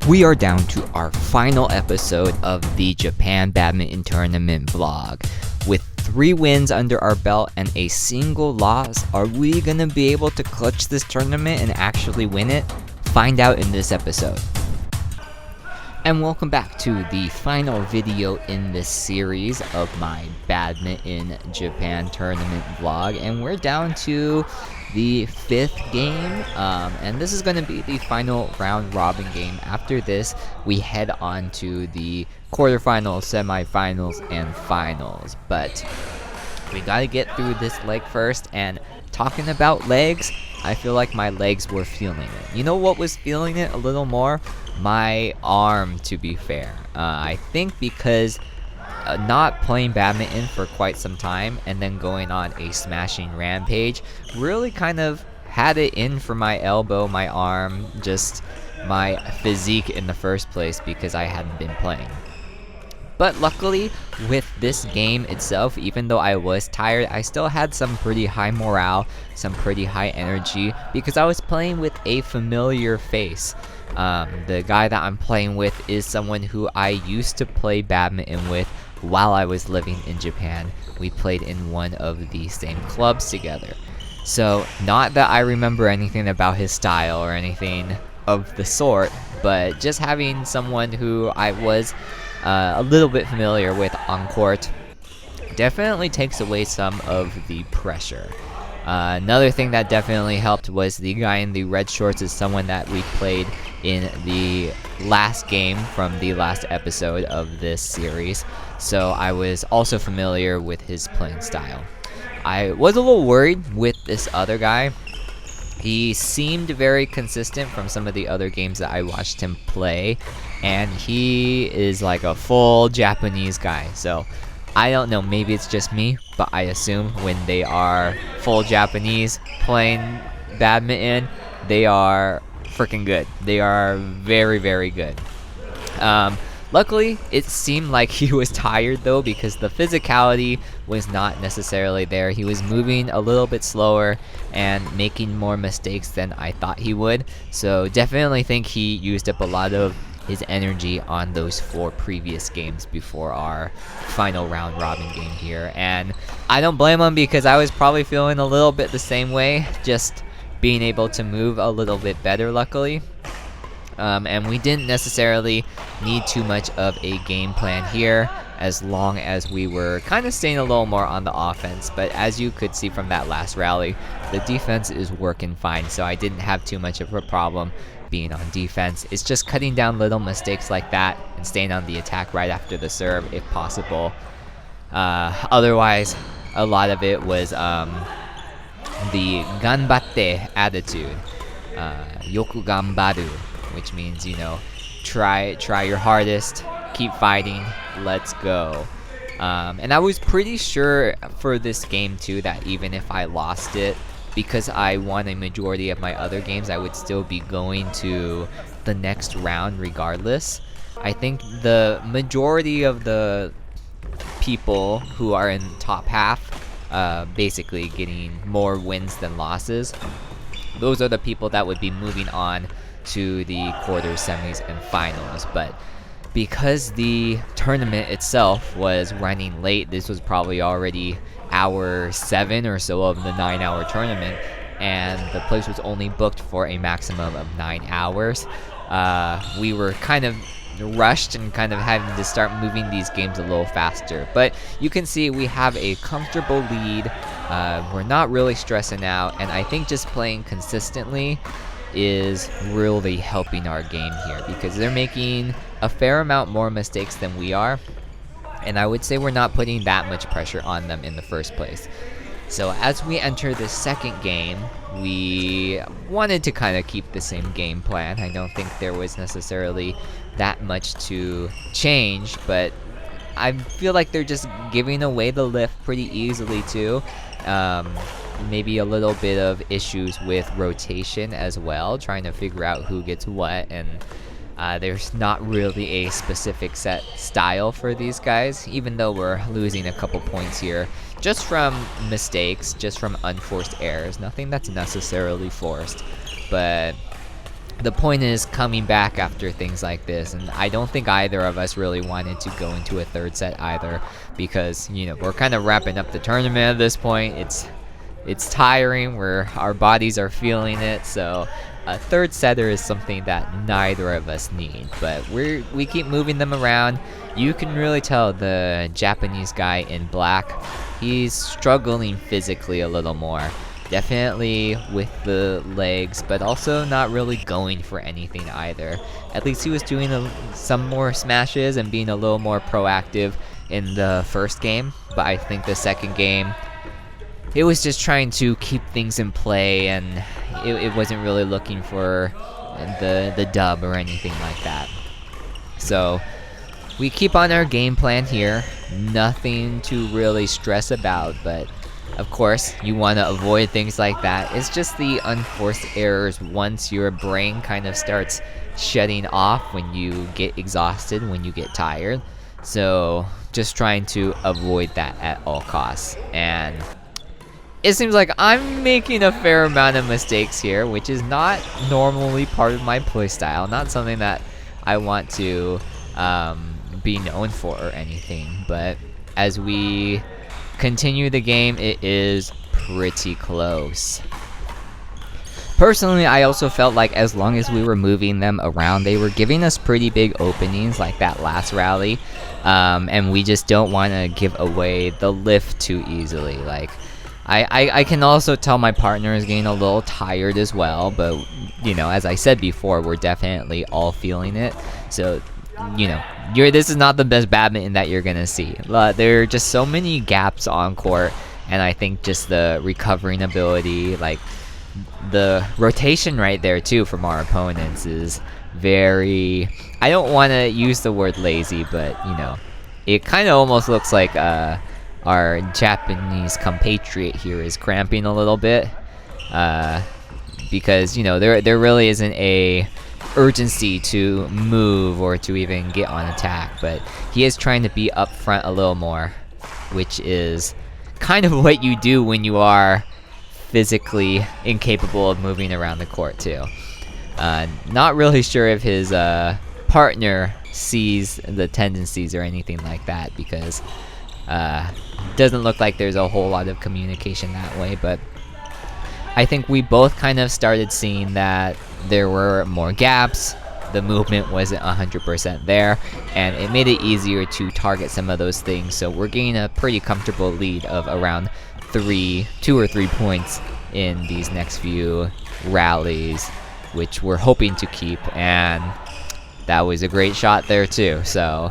We are down to our final episode of the Japan Badminton Tournament vlog. With 3 wins under our belt and a single loss, are we gonna be able to clutch this tournament and actually win it? Find out in this episode. And welcome back to the final video in this series of my Badminton Japan Tournament vlog. And we're down to the 5th game, and this is going to be the final round robin game. After this, we head on to the quarterfinals, semifinals, and finals. But we got to get through this leg first, and talking about legs, I feel like my legs were feeling it. You know what was feeling it a little more? My arm, to be fair. I think because not playing badminton for quite some time and then going on a smashing rampage really kind of had it in for my elbow, my arm, just my physique in the first place because I hadn't been playing. But luckily, with this game itself, even though I was tired, I still had some pretty high morale, some pretty high energy, because I was playing with a familiar face. The guy that I'm playing with is someone who I used to play badminton with while I was living in Japan. We played in one of the same clubs together. So, not that I remember anything about his style or anything of the sort, but just having someone who I was a little bit familiar with on court definitely takes away some of the pressure. Another thing that definitely helped was the guy in the red shorts is someone that we played in the last game from the last episode of this series, so I was also familiar with his playing style. I was a little worried with this other guy. He seemed very consistent from some of the other games that I watched him play, and he is like a full Japanese guy, so I don't know, maybe it's just me, but I assume when they are full Japanese playing badminton, they are freaking good. They are very, very good. Luckily, it seemed like he was tired though, because the physicality was not necessarily there. He was moving a little bit slower and making more mistakes than I thought he would. So definitely think he used up a lot of his energy on those 4 previous games before our final round robin game here. And I don't blame him, because I was probably feeling a little bit the same way, just being able to move a little bit better, luckily. And we didn't necessarily need too much of a game plan here, as long as we were kind of staying a little more on the offense. But as you could see from that last rally, the defense is working fine, so I didn't have too much of a problem being on defense. It's just cutting down little mistakes like that and staying on the attack right after the serve if possible. Otherwise, a lot of it was the ganbatte attitude, yoku ganbaru, which means, you know, try your hardest, keep fighting, let's go. And I was pretty sure for this game too that even if I lost it, because I won a majority of my other games, I would still be going to the next round regardless. I think the majority of the people who are in top half, basically getting more wins than losses, those are the people that would be moving on to the quarters, semis, and finals. But because the tournament itself was running late, this was probably already hour 7 or so of the 9-hour tournament, and the place was only booked for a maximum of 9 hours. We were kind of rushed and kind of having to start moving these games a little faster. But you can see we have a comfortable lead. We're not really stressing out, and I think just playing consistently is really helping our game here, because they're making a fair amount more mistakes than we are, and I would say we're not putting that much pressure on them in the first place. So as we enter the second game, we wanted to kind of keep the same game plan. I don't think there was necessarily that much to change, but I feel like they're just giving away the lift pretty easily too. Maybe a little bit of issues with rotation as well, trying to figure out who gets what, and there's not really a specific set style for these guys, even though we're losing a couple points here just from mistakes, just from unforced errors, nothing that's necessarily forced. But the point is coming back after things like this, and I don't think either of us really wanted to go into a third set either, because we're kind of wrapping up the tournament at this point. It's tiring, our bodies are feeling it, so a third setter is something that neither of us need. But we keep moving them around. You can really tell the Japanese guy in black, he's struggling physically a little more. Definitely with the legs, but also not really going for anything either. At least he was doing some more smashes and being a little more proactive in the first game. But I think the second game, it was just trying to keep things in play, and it wasn't really looking for the dub or anything like that. So we keep on our game plan here. Nothing to really stress about, but of course, you want to avoid things like that. It's just the unforced errors once your brain kind of starts shutting off when you get exhausted, when you get tired. So just trying to avoid that at all costs. And it seems like I'm making a fair amount of mistakes here, which is not normally part of my playstyle. Not something that I want to be known for or anything. But as we continue the game, it is pretty close. Personally, I also felt like as long as we were moving them around, they were giving us pretty big openings like that last rally, and we just don't want to give away the lift too easily. Like I can also tell my partner is getting a little tired as well, but as I said before, we're definitely all feeling it. So this is not the best badminton that you're gonna see. There are just so many gaps on court, and I think just the recovering ability, like the rotation right there too from our opponents, is very, I don't want to use the word lazy, but it kind of almost looks like our Japanese compatriot here is cramping a little bit, because there really isn't a urgency to move or to even get on attack, but he is trying to be up front a little more, which is kind of what you do when you are physically incapable of moving around the court too. Not really sure if his partner sees the tendencies or anything like that, because doesn't look like there's a whole lot of communication that way, but I think we both kind of started seeing that there were more gaps, the movement wasn't 100% there, and it made it easier to target some of those things. So we're getting a pretty comfortable lead of around 2 or 3 points in these next few rallies, which we're hoping to keep, and that was a great shot there too. So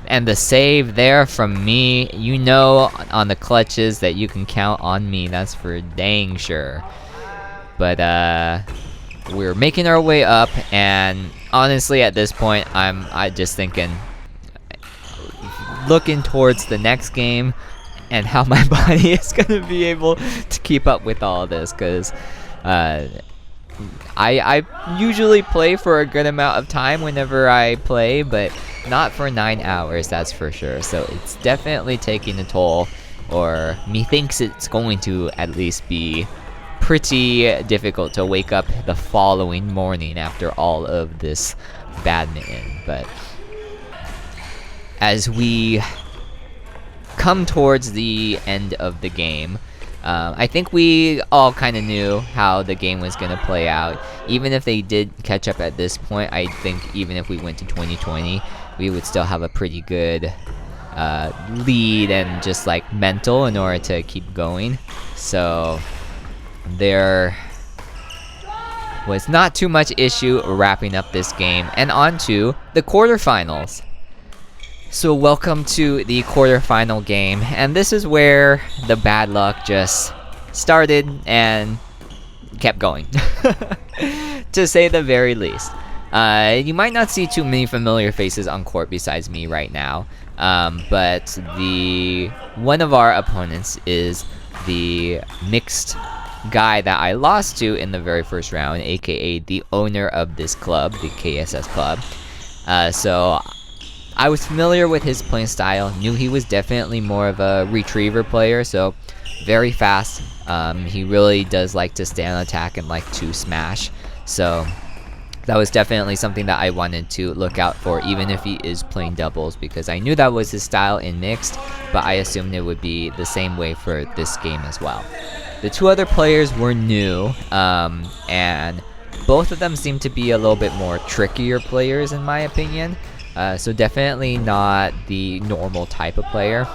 and the save there from me, on the clutches that you can count on me, that's for dang sure. But we're making our way up, and honestly at this point I just thinking, looking towards the next game and how my body is gonna be able to keep up with all of this, because I usually play for a good amount of time whenever I play, but not for 9 hours, that's for sure. So it's definitely taking a toll, or methinks it's going to at least be pretty difficult to wake up the following morning after all of this badminton. But as we come towards the end of the game, I think we all kind of knew how the game was going to play out. Even if they did catch up at this point, I think even if we went to 2020, we would still have a pretty good lead and just like mental in order to keep going. So there was not too much issue wrapping up this game and on to the quarterfinals. So welcome to the quarterfinal game, and this is where the bad luck just started and kept going, to say the very least. You might not see too many familiar faces on court besides me right now, but one of our opponents is the mixed guy that I lost to in the very first round, aka the owner of this club, the KSS Club. So I was familiar with his playing style, knew he was definitely more of a retriever player, so very fast. He really does like to stay on attack and like to smash. So that was definitely something that I wanted to look out for, even if he is playing doubles, because I knew that was his style in mixed, but I assumed it would be the same way for this game as well. The two other players were new, and both of them seemed to be a little bit more trickier players in my opinion. So definitely not the normal type of player.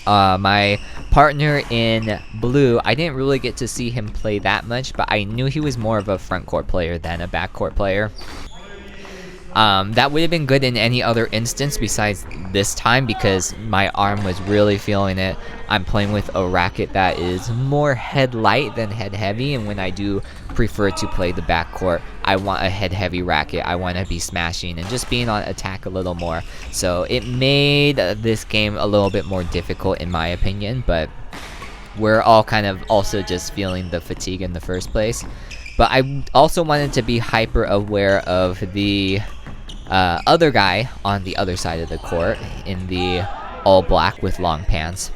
My partner in blue, I didn't really get to see him play that much, but I knew he was more of a front court player than a back court player. That would have been good in any other instance besides this time, because my arm was really feeling it. I'm playing with a racket that is more head light than head heavy, and when I do prefer to play the backcourt, I want a head heavy racket. I want to be smashing and just being on attack a little more. So it made this game a little bit more difficult in my opinion, but we're all kind of also just feeling the fatigue in the first place. But I also wanted to be hyper aware of the other guy on the other side of the court in the all black with long pants.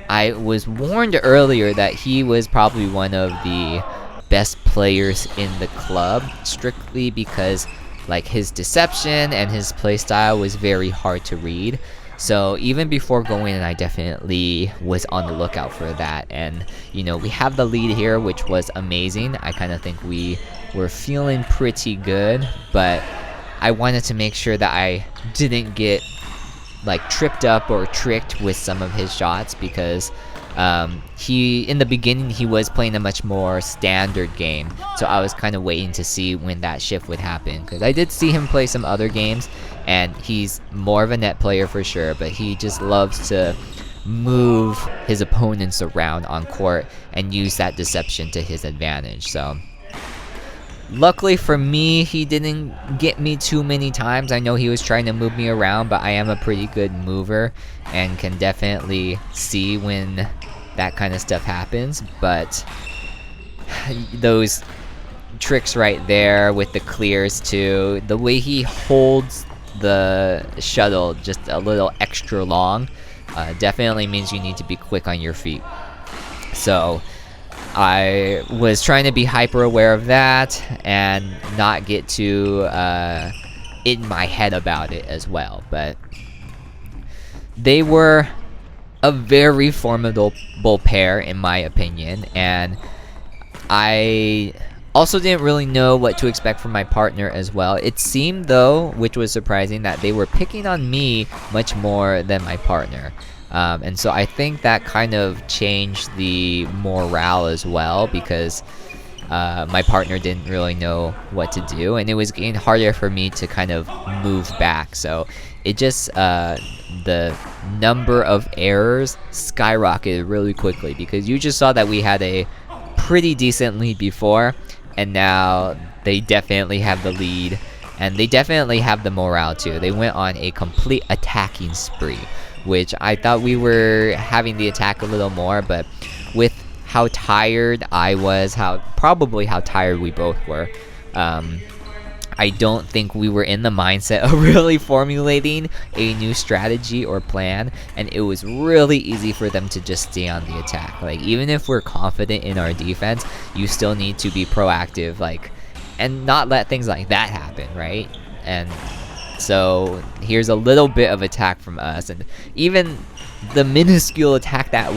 I was warned earlier that he was probably one of the best players in the club, strictly because like his deception and his play style was very hard to read. So even before going in, I definitely was on the lookout for that. And you know, we have the lead here, which was amazing. I kind of think we were feeling pretty good, but I wanted to make sure that I didn't get like tripped up or tricked with some of his shots, because he in the beginning he was playing a much more standard game, so I was kind of waiting to see when that shift would happen, because I did see him play some other games and he's more of a net player for sure, but he just loves to move his opponents around on court and use that deception to his advantage. So luckily for me, he didn't get me too many times. I know he was trying to move me around, but I am a pretty good mover and can definitely see when that kind of stuff happens. But those tricks right there with the clears too, the way he holds the shuttle just a little extra long, definitely means you need to be quick on your feet. So I was trying to be hyper aware of that and not get too in my head about it as well. But they were a very formidable pair in my opinion, and I also didn't really know what to expect from my partner as well. It seemed though, which was surprising, that they were picking on me much more than my partner. And so I think that kind of changed the morale as well, because my partner didn't really know what to do, and it was getting harder for me to kind of move back. So it just, the number of errors skyrocketed really quickly, because you just saw that we had a pretty decent lead before, and now they definitely have the lead, and they definitely have the morale too. They went on a complete attacking spree, which I thought we were having the attack a little more, but with how tired I was, probably how tired we both were, I don't think we were in the mindset of really formulating a new strategy or plan, and it was really easy for them to just stay on the attack. Like, even if we're confident in our defense, you still need to be proactive, like, and not let things like that happen, right? And so here's a little bit of attack from us, and even the minuscule attack that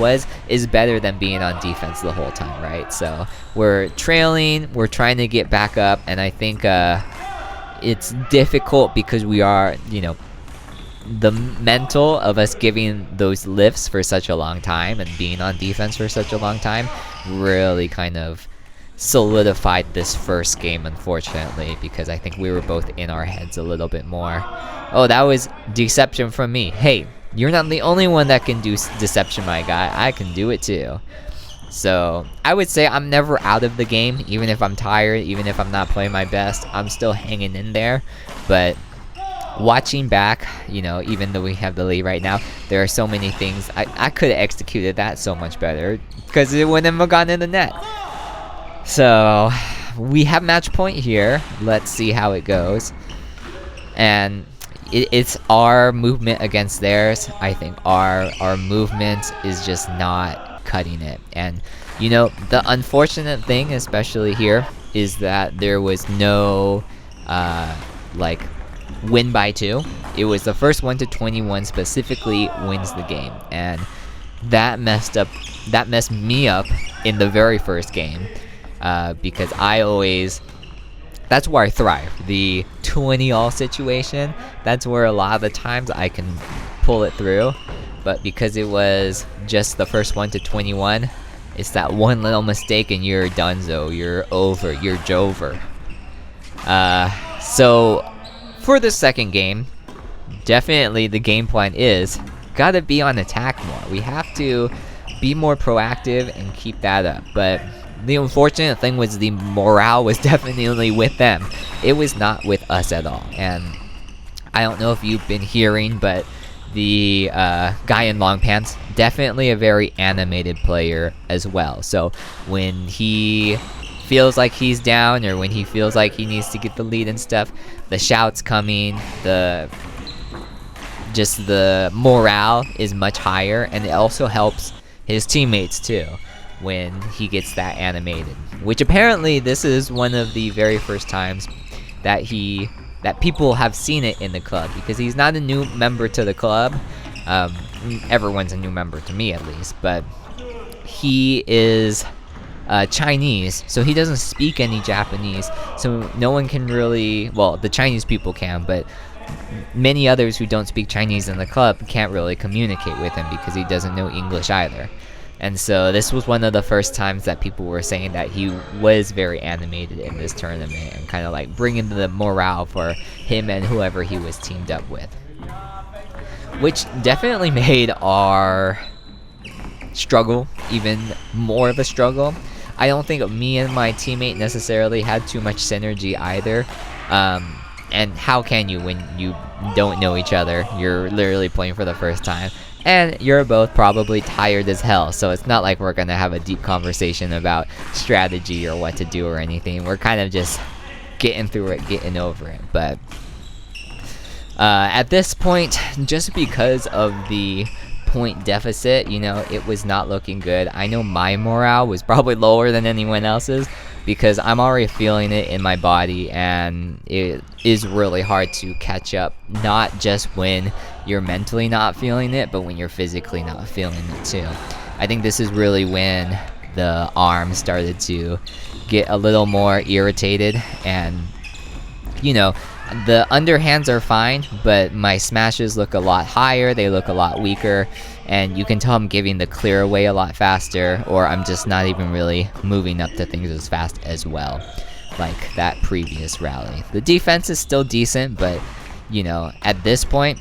is better than being on defense the whole time, right? So we're trailing, we're trying to get back up, and I think it's difficult because we are, you know, the mental of us giving those lifts for such a long time and being on defense for such a long time really kind of solidified this first game, unfortunately, because I think we were both in our heads a little bit more. Oh, that was deception from me. Hey, you're not the only one that can do deception, my guy. I can do it too. So I would say I'm never out of the game, even if I'm tired, even if I'm not playing my best. I'm still hanging in there. But watching back, you know, even though we have the lead right now, there are so many things I could have executed that so much better, because it wouldn't have gone in the net. So we have match point here. Let's see how it goes. And it's our movement against theirs. I think our movement is just not cutting it. And you know, the unfortunate thing, especially here, is that there was no like win by 2. It was the first 1 to 21 specifically wins the game, and that messed me up in the very first game, because that's where I thrive. The 20-all situation, that's where a lot of the times I can pull it through. But because it was just the first 1 to 21, it's that one little mistake and you're donezo, you're over, you're jover. So for the second game, definitely the game plan is gotta be on attack more. We have to be more proactive and keep that up. But the unfortunate thing was the morale was definitely with them. It was not with us at all. And I don't know if you've been hearing, but the guy in long pants, definitely a very animated player as well. So when he feels like he's down, or when he feels like he needs to get the lead and stuff, the shouts coming, the morale is much higher, and it also helps his teammates too when he gets that animated. Which apparently this is one of the very first times that people have seen it in the club, because he's not a new member to the club. Everyone's a new member to me, at least, but he is Chinese, so he doesn't speak any Japanese, so no one can really, well, the Chinese people can, but many others who don't speak Chinese in the club can't really communicate with him because he doesn't know English either. And so this was one of the first times that people were saying that he was very animated in this tournament, and kind of like bringing the morale for him and whoever he was teamed up with, which definitely made our struggle even more of a struggle. I don't think me and my teammate necessarily had too much synergy either. And how can you when you don't know each other? You're literally playing for the first time, and you're both probably tired as hell, so it's not like we're gonna have a deep conversation about strategy or what to do or anything. We're kind of just getting through it, getting over it. But at this point, just because of the point deficit, it was not looking good. I know my morale was probably lower than anyone else's, because I'm already feeling it in my body, and it is really hard to catch up, not just when you're mentally not feeling it, but when you're physically not feeling it too. I think this is really when the arms started to get a little more irritated, and the underhands are fine, but my smashes look a lot higher, they look a lot weaker, and you can tell I'm giving the clear away a lot faster, or I'm just not even really moving up to things as fast as well, like that previous rally. The defense is still decent, but at this point,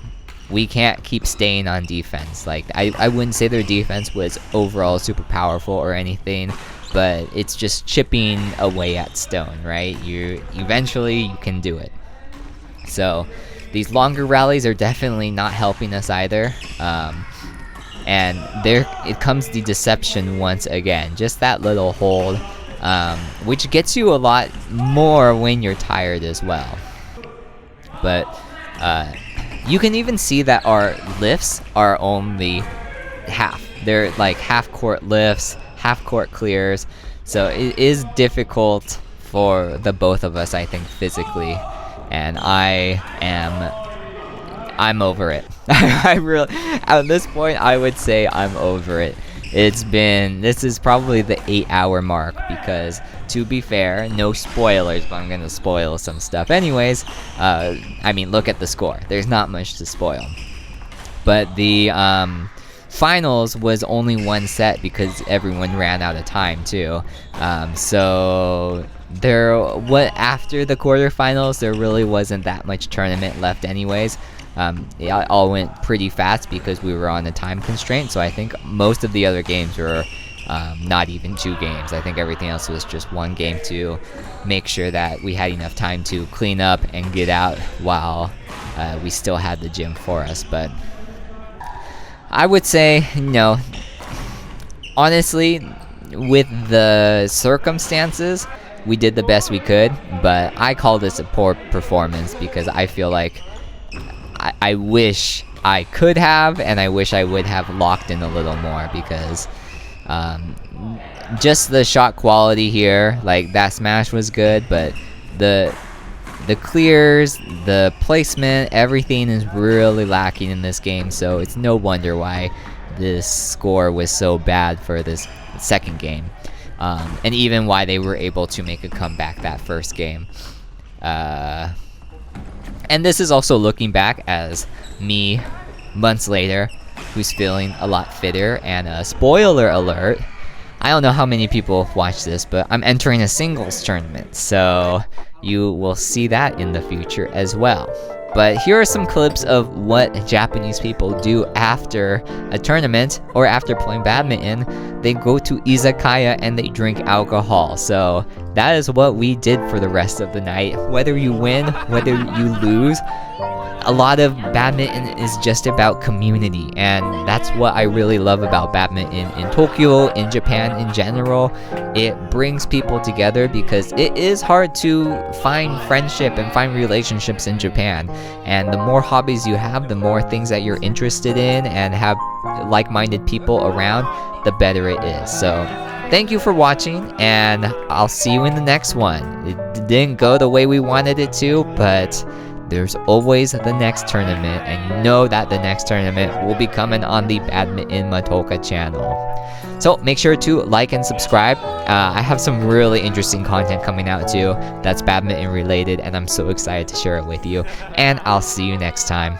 we can't keep staying on defense. Like, I wouldn't say their defense was overall super powerful or anything, but it's just chipping away at stone, right? Eventually you can do it. So these longer rallies are definitely not helping us either. And there it comes the deception once again. Just that little hold, which gets you a lot more when you're tired as well. But you can even see that our lifts are only half. They're like half-court lifts, half-court clears. So it is difficult for the both of us, I think, physically. And I'm over it. I really, at this point, I would say I'm over it. This is probably the 8-hour mark, because to be fair, no spoilers, but I'm gonna spoil some stuff anyways. Look at the score. There's not much to spoil. But the finals was only one set because everyone ran out of time too. So after the quarterfinals, there really wasn't that much tournament left anyways. It all went pretty fast because we were on a time constraint, so I think most of the other games were not even 2 games. I think everything else was just 1 game to make sure that we had enough time to clean up and get out while we still had the gym for us. But I would say, honestly, with the circumstances, we did the best we could, but I call this a poor performance because I feel like I wish I could have, and I wish I would have locked in a little more, because just the shot quality here, like that smash was good, but the clears, the placement, everything is really lacking in this game. So it's no wonder why this score was so bad for this second game, and even why they were able to make a comeback that first game. And this is also looking back as me months later, who's feeling a lot fitter. And spoiler alert, I don't know how many people watch this, but I'm entering a singles tournament, so you will see that in the future as well. But here are some clips of what Japanese people do after a tournament or after playing badminton. They go to izakaya and they drink alcohol. So that is what we did for the rest of the night. Whether you win, whether you lose, a lot of badminton is just about community, and that's what I really love about badminton in Tokyo, in Japan in general. It brings people together because it is hard to find friendship and find relationships in Japan, and the more hobbies you have, the more things that you're interested in and have like-minded people around, the better it is. So thank you for watching, and I'll see you in the next one. It didn't go the way we wanted it to, but there's always the next tournament, and you know that the next tournament will be coming on the Badminton Matoka channel. So make sure to like and subscribe. I have some really interesting content coming out too that's badminton related, and I'm so excited to share it with you. And I'll see you next time.